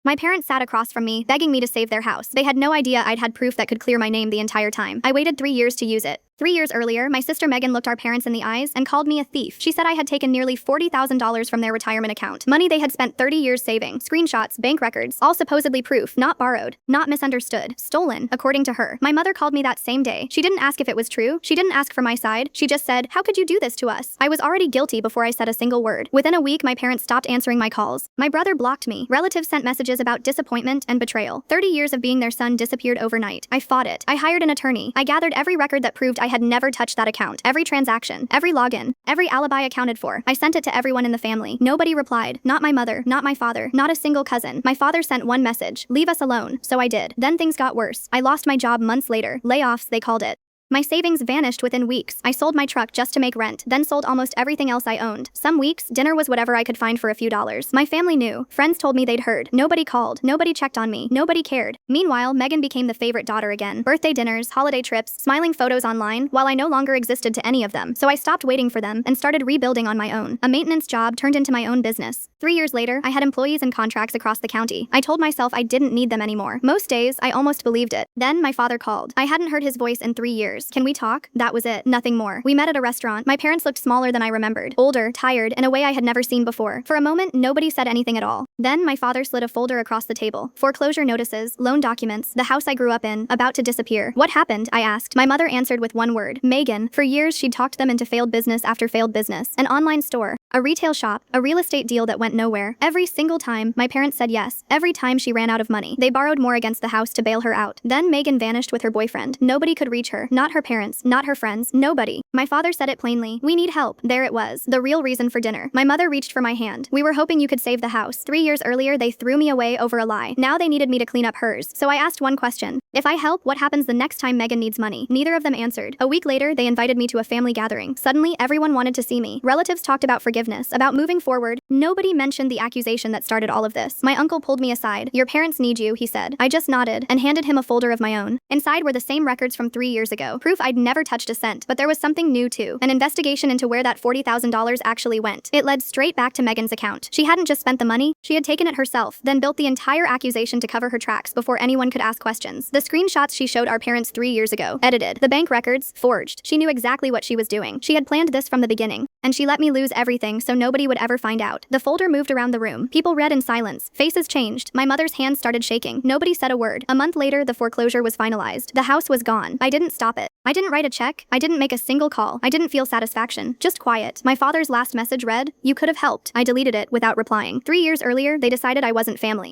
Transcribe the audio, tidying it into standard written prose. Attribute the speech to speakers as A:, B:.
A: My parents sat across from me, begging me to save their house. They had no idea I'd had proof that could clear my name the entire time. I waited 3 years to use it. 3 years earlier, my sister Megan looked our parents in the eyes and called me a thief. She said I had taken nearly $40,000 from their retirement account. Money they had spent 30 years saving. Screenshots, bank records, all supposedly proof, not borrowed, not misunderstood, stolen, according to her. My mother called me that same day. She didn't ask if it was true. She didn't ask for my side. She just said, "How could you do this to us?" I was already guilty before I said a single word. Within a week, my parents stopped answering my calls. My brother blocked me. Relatives sent messages about disappointment and betrayal. 30 years of being their son disappeared overnight. I fought it. I hired an attorney. I gathered every record that proved I had never touched that account. Every transaction, every login, every alibi accounted for. I sent it to everyone in the family. Nobody replied. Not my mother, not my father, not a single cousin. My father sent one message: "Leave us alone." So I did. Then things got worse. I lost my job months later. Layoffs, they called it. My savings vanished within weeks. I sold my truck just to make rent, then sold almost everything else I owned. Some weeks, dinner was whatever I could find for a few dollars. My family knew. Friends told me they'd heard. Nobody called. Nobody checked on me. Nobody cared. Meanwhile, Megan became the favorite daughter again. Birthday dinners, holiday trips, smiling photos online, while I no longer existed to any of them. So I stopped waiting for them and started rebuilding on my own. A maintenance job turned into my own business. 3 years later, I had employees and contracts across the county. I told myself I didn't need them anymore. Most days, I almost believed it. Then my father called. I hadn't heard his voice in 3 years. "Can we talk?" That was it. Nothing more. We met at a restaurant. My parents looked smaller than I remembered. Older, tired, in a way I had never seen before. For a moment, nobody said anything at all. Then my father slid a folder across the table. Foreclosure notices, loan documents, the house I grew up in, about to disappear. "What happened?" I asked. My mother answered with one word: Megan. For years, she'd talked them into failed business after failed business. An online store, a retail shop, a real estate deal that went nowhere. Every single time, my parents said yes. Every time she ran out of money. They borrowed more against the house to bail her out. Then Megan vanished with her boyfriend. Nobody could reach her. Not her parents, not her friends, nobody. My father said it plainly. "We need help." There it was. The real reason for dinner. My mother reached for my hand. "We were hoping you could save the house." 3 years earlier, they threw me away over a lie. Now they needed me to clean up hers. So I asked one question. If I help, what happens the next time Megan needs money? Neither of them answered. A week later, they invited me to a family gathering. Suddenly, everyone wanted to see me. Relatives talked about forgiveness, about moving forward. Nobody mentioned the accusation that started all of this. My uncle pulled me aside. "Your parents need you," he said. I just nodded and handed him a folder of my own. Inside were the same records from 3 years ago. Proof I'd never touched a cent. But there was something new too. An investigation into where that $40,000 actually went. It led straight back to Megan's account. She hadn't just spent the money, she had taken it herself, then built the entire accusation to cover her tracks before anyone could ask questions. The screenshots she showed our parents 3 years ago, edited. The bank records, forged. She knew exactly what she was doing. She had planned this from the beginning. And she let me lose everything so nobody would ever find out. The folder moved around the room. People read in silence. Faces changed. My mother's hands started shaking. Nobody said a word. A month later, the foreclosure was finalized. The house was gone. I didn't stop it. I didn't write a check. I didn't make a single call. I didn't feel satisfaction. Just quiet. My father's last message read, "You could have helped." I deleted it without replying. 3 years earlier, they decided I wasn't family.